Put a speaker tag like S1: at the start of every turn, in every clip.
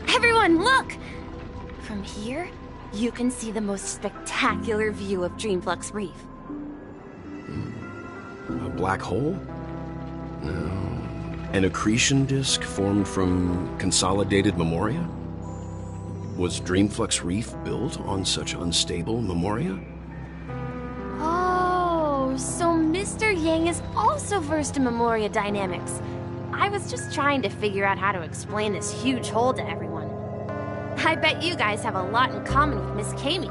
S1: Everyone, look! From here, you can see the most spectacular view of Dreamflux Reef.
S2: A black hole? No. An accretion disk formed from consolidated memoria? Was Dreamflux Reef built on such unstable memoria?
S1: Oh, so Mr. Yang is also versed in memoria dynamics. I was just trying to figure out how to explain this huge hole to everyone. I bet you guys have a lot in common with Miss Kami.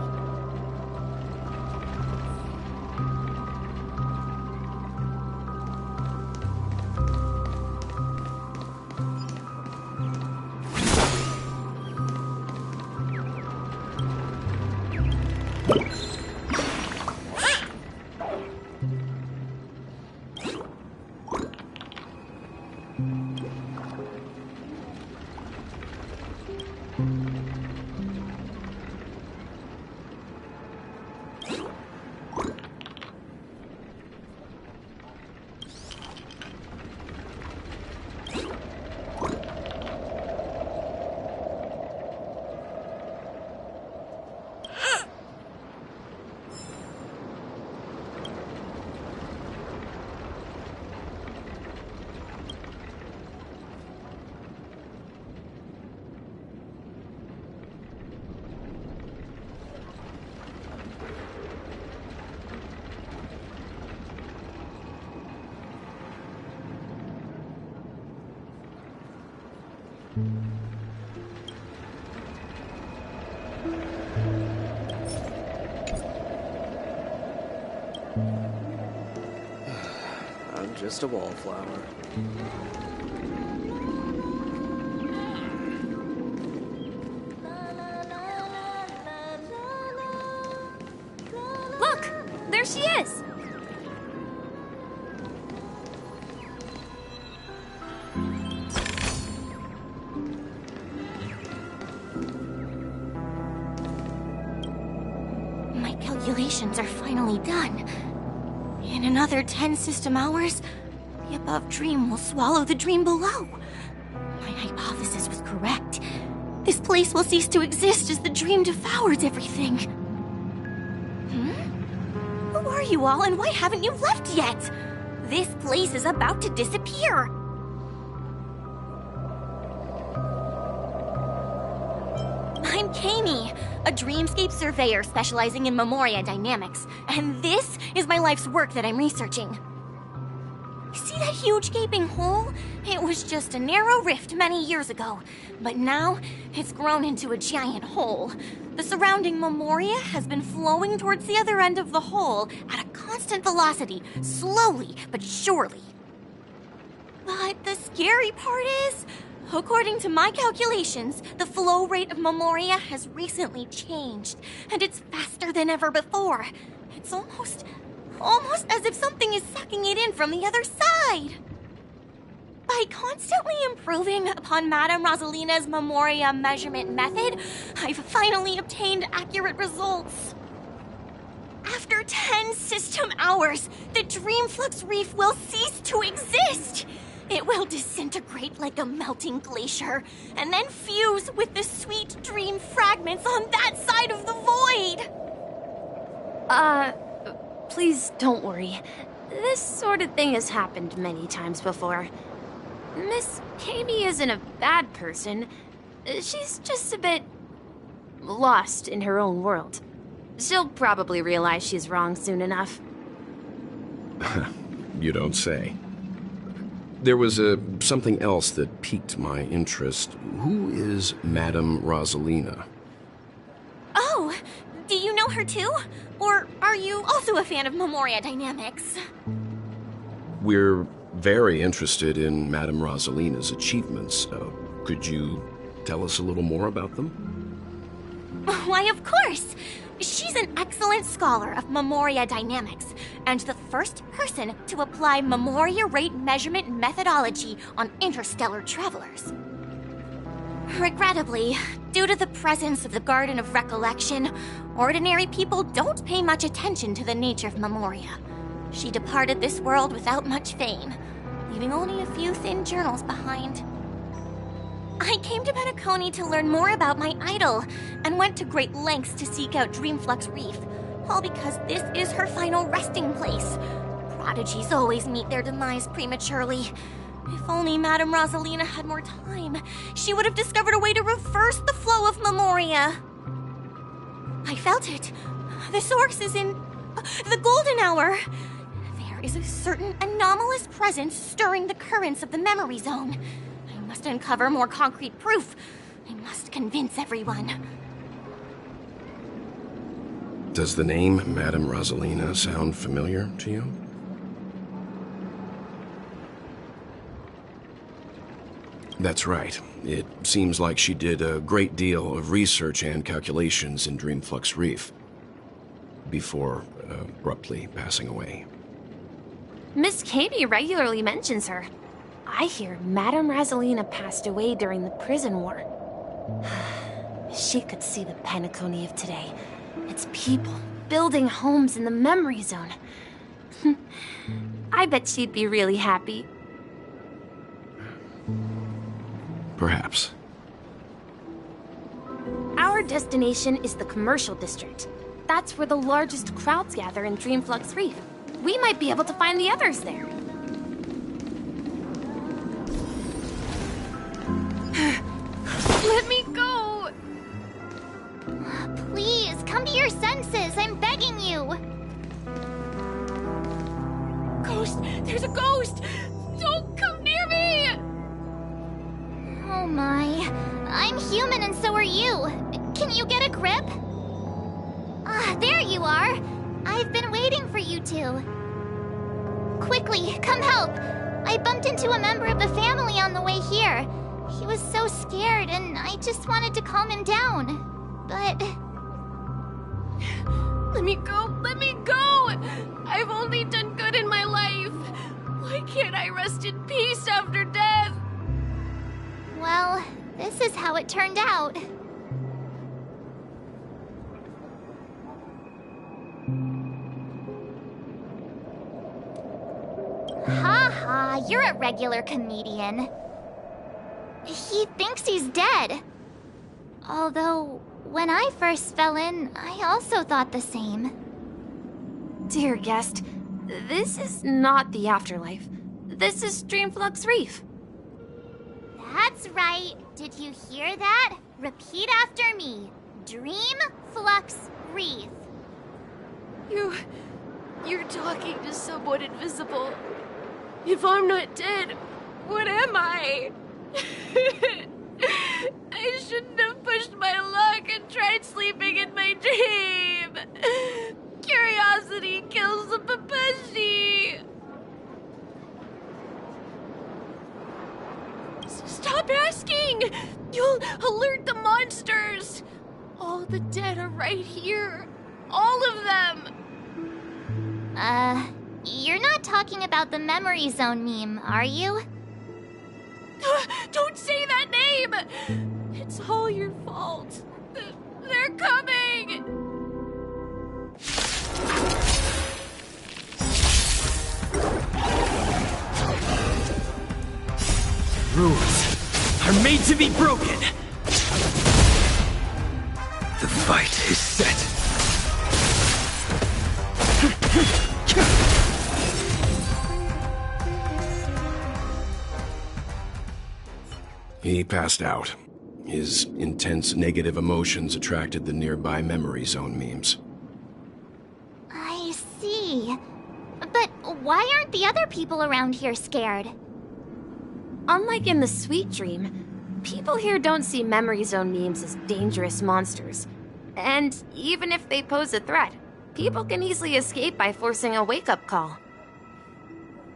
S3: I'm just a wallflower.
S1: Look! There she is! My calculations are finally done. In another 10 system hours, the above dream will swallow the dream below. My hypothesis was correct. This place will cease to exist as the dream devours everything. Who are you all, and why haven't you left yet? This place is about to disappear. I'm Kami, a dreamscape surveyor specializing in memoria dynamics, and this is my life's work that I'm researching. See that huge gaping hole? It was just a narrow rift many years ago, but now it's grown into a giant hole. The surrounding memoria has been flowing towards the other end of the hole at a constant velocity, slowly but surely. But the scary part is, according to my calculations, the flow rate of memoria has recently changed, and it's faster than ever before. It's almost as if something is sucking it in from the other side. By constantly improving upon Madame Rosalina's memoria measurement method, I've finally obtained accurate results. After 10 system hours, the Dreamflux Reef will cease to exist. It will disintegrate like a melting glacier, and then fuse with the sweet dream fragments on that side of the void.
S4: Please don't worry. This sort of thing has happened many times before. Miss Kami isn't a bad person. She's just a bit lost in her own world. She'll probably realize she's wrong soon enough.
S2: You don't say. There was something else that piqued my interest. Who is Madame Rosalina?
S1: Oh, do you know her too? Or are you also a fan of Memoria Dynamics?
S2: We're very interested in Madame Rosalina's achievements. Could you tell us a little more about them?
S1: Why, of course! She's an excellent scholar of Memoria Dynamics, and the first person to apply Memoria rate measurement methodology on interstellar travelers. Regrettably, due to the presence of the Garden of Recollection, ordinary people don't pay much attention to the nature of Memoria. She departed this world without much fame, leaving only a few thin journals behind. I came to Penacony to learn more about my idol, and went to great lengths to seek out Dreamflux Reef, all because this is her final resting place. Prodigies always meet their demise prematurely. If only Madame Rosalina had more time, she would have discovered a way to reverse the flow of Memoria. I felt it. The source is in the golden hour. There is a certain anomalous presence stirring the currents of the memory zone. I must uncover more concrete proof. I must convince everyone.
S2: Does the name Madame Rosalina sound familiar to you? That's right. It seems like she did a great deal of research and calculations in Dreamflux Reef before abruptly passing away.
S4: Miss Kami regularly mentions her. I hear Madame Rosalina passed away during the prison war. She could see the Penacony of today. Its people building homes in the memory zone. I bet she'd be really happy.
S2: Perhaps.
S4: Our destination is the commercial district. That's where the largest crowds gather in Dreamflux Reef. We might be able to find the others there. Let me go!
S5: Please, come to your senses. I'm begging you.
S4: Ghost! There's a ghost! Don't come near me!
S5: Oh my. I'm human and so are you. Can you get a grip? Ah, there you are. I've been waiting for you two. Quickly, come help. I bumped into a member of the family on the way here. He was so scared and I just wanted to calm him down. But...
S4: Let me go! Let me go! I've only done good in my life. Why can't I rest in peace after death?
S5: well, this is how it turned out. Ha ha, you're a regular comedian. He thinks he's dead. Although, when I first fell in, I also thought the same.
S4: Dear guest, this is not the afterlife. This is Dreamflux Reef.
S5: That's right. Did you hear that? Repeat after me. Dreamflux Reef.
S4: You're talking to someone invisible. If I'm not dead, what am I? I shouldn't have pushed my luck and tried sleeping in my dream. Curiosity kills the Papeshi. Stop asking! You'll alert the monsters! All the dead are right here. All of them!
S5: You're not talking about the memory zone meme, are you?
S4: Don't say that name! It's all your fault. They're coming!
S6: Rules are made to be broken. The fight is set.
S2: He passed out. His intense negative emotions attracted the nearby memory zone memes.
S5: I see. But why aren't the other people around here scared?
S4: Unlike in the Sweet Dream, people here don't see memory zone memes as dangerous monsters. And even if they pose a threat, people can easily escape by forcing a wake-up call.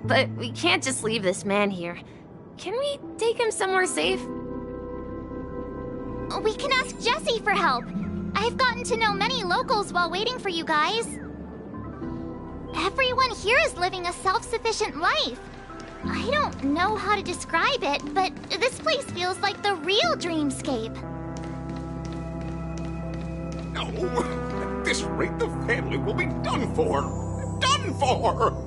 S4: But we can't just leave this man here. Can we take him somewhere safe?
S5: We can ask Jessie for help. I've gotten to know many locals while waiting for you guys. Everyone here is living a self-sufficient life. I don't know how to describe it, but this place feels like the real dreamscape.
S7: No! At this rate, the family will be done for! Done for!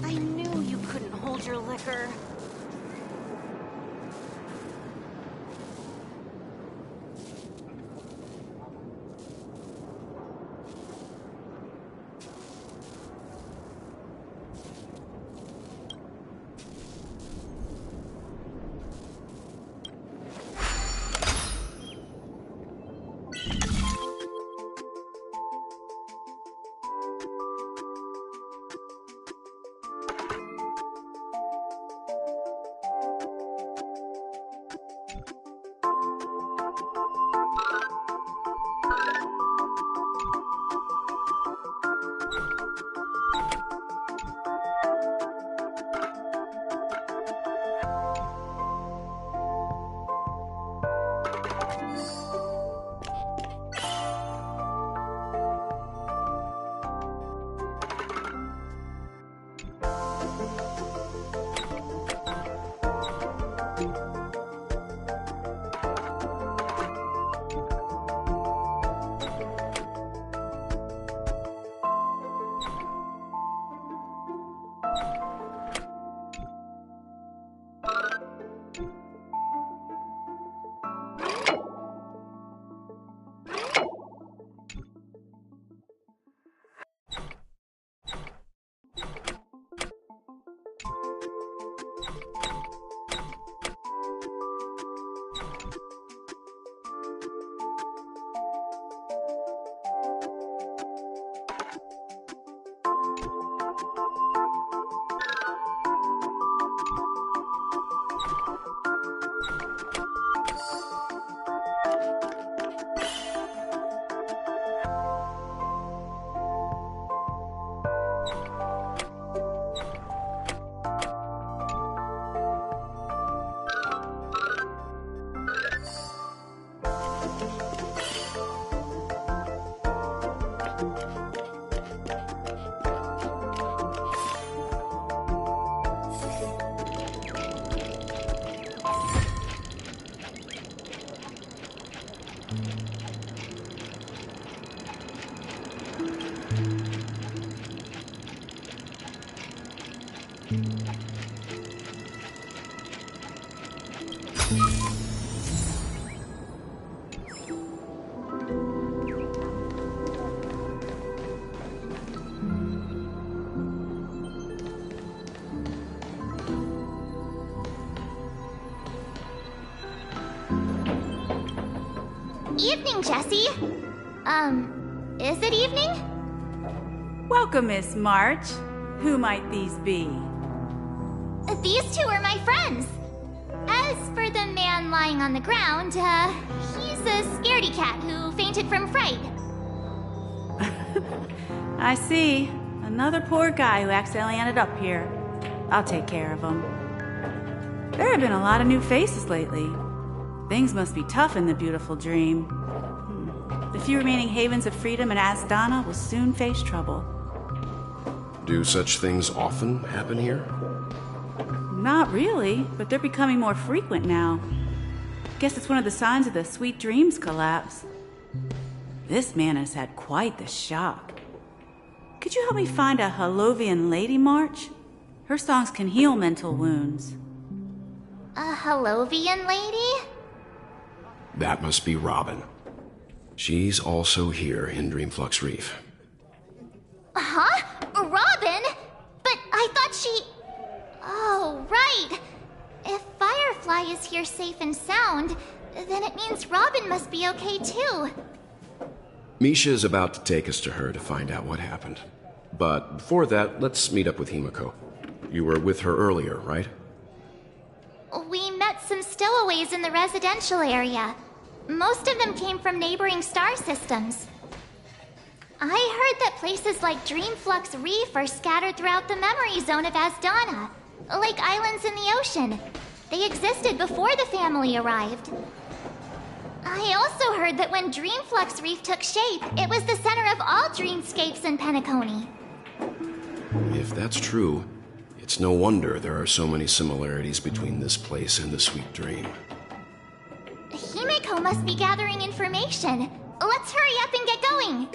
S1: I knew you couldn't hold your liquor.
S5: Evening, Jessie. Is it evening?
S8: Welcome, Miss March. Who might these be?
S5: These two are my friends. As for the man lying on the ground, he's a scaredy cat who fainted from fright.
S8: I see. Another poor guy who accidentally ended up here. I'll take care of him. There have been a lot of new faces lately. Things must be tough in the beautiful dream. The few remaining havens of freedom in Asdana will soon face trouble.
S2: Do such things often happen here?
S8: Not really, but they're becoming more frequent now. Guess it's one of the signs of the Sweet Dreams collapse. This man has had quite the shock. Could you help me find a Halovian lady march? Her songs can heal mental wounds.
S5: A Halovian lady?
S2: That must be Robin. She's also here in Dreamflux Reef.
S5: Huh? Robin? But I thought she... Oh, right. If Firefly is here safe and sound, then it means Robin must be okay too.
S2: Misha is about to take us to her to find out what happened. But before that, let's meet up with Himiko. You were with her earlier, right?
S5: We met some stowaways in the residential area. Most of them came from neighboring star systems. I heard that places like Dreamflux Reef are scattered throughout the memory zone of Asdana, like islands in the ocean. They existed before the family arrived. I also heard that when Dreamflux Reef took shape, it was the center of all dreamscapes in Penacony.
S2: If that's true, it's no wonder there are so many similarities between this place and the Sweet Dream.
S5: Himiko must be gathering information. Let's hurry up and get going.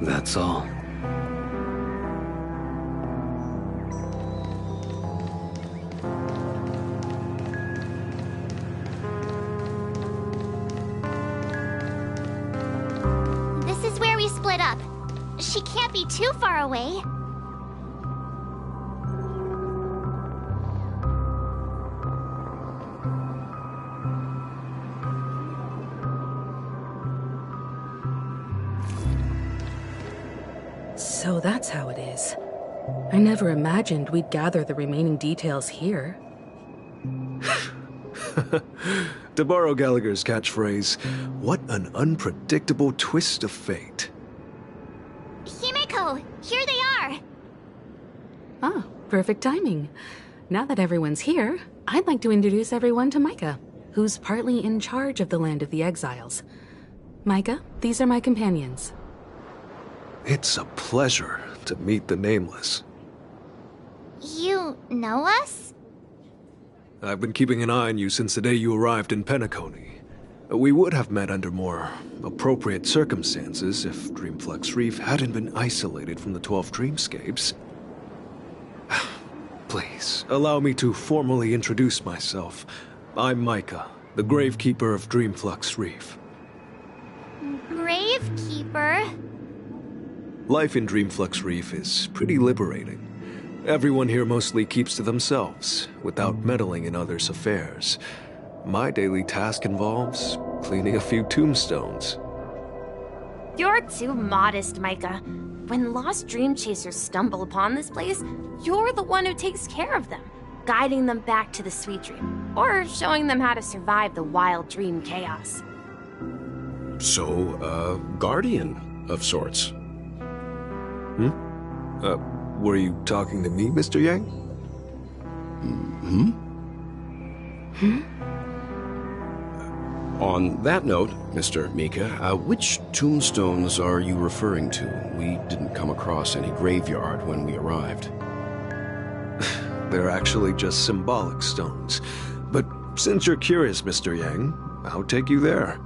S3: That's all.
S5: This is where we split up. She can't be too far away.
S9: So that's how it is. I never imagined we'd gather the remaining details here.
S10: To borrow Gallagher's catchphrase, what an unpredictable twist of fate.
S5: Himiko, here they are.
S9: Ah, perfect timing. Now that everyone's here, I'd like to introduce everyone to Micah, who's partly in charge of the Land of the Exiles. Micah, these are my companions.
S10: It's a pleasure to meet the Nameless.
S5: You know us?
S10: I've been keeping an eye on you since the day you arrived in Penacony. We would have met under more appropriate circumstances if Dreamflux Reef hadn't been isolated from the 12 dreamscapes. Please, allow me to formally introduce myself. I'm Micah, the Gravekeeper of Dreamflux Reef.
S5: Gravekeeper?
S10: Life in Dreamflux Reef is pretty liberating. Everyone here mostly keeps to themselves, without meddling in others' affairs. My daily task involves cleaning a few tombstones.
S4: You're too modest, Micah. When lost dream chasers stumble upon this place, you're the one who takes care of them, guiding them back to the Sweet Dream, or showing them how to survive the wild dream chaos.
S2: So, guardian of sorts.
S10: Were you talking to me, Mr. Yang?
S2: On that note, Mr. Mika, which tombstones are you referring to? We didn't come across any graveyard when we arrived.
S10: They're actually just symbolic stones. But since you're curious, Mr. Yang, I'll take you there.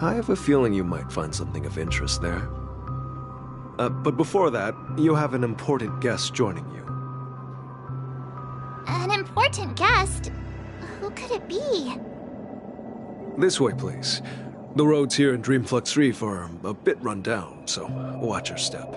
S10: I have a feeling you might find something of interest there. But before that, you have an important guest joining you.
S5: An important guest? Who could it be?
S10: This way, please. The roads here in Dreamflux Reef are a bit run down, so watch your step.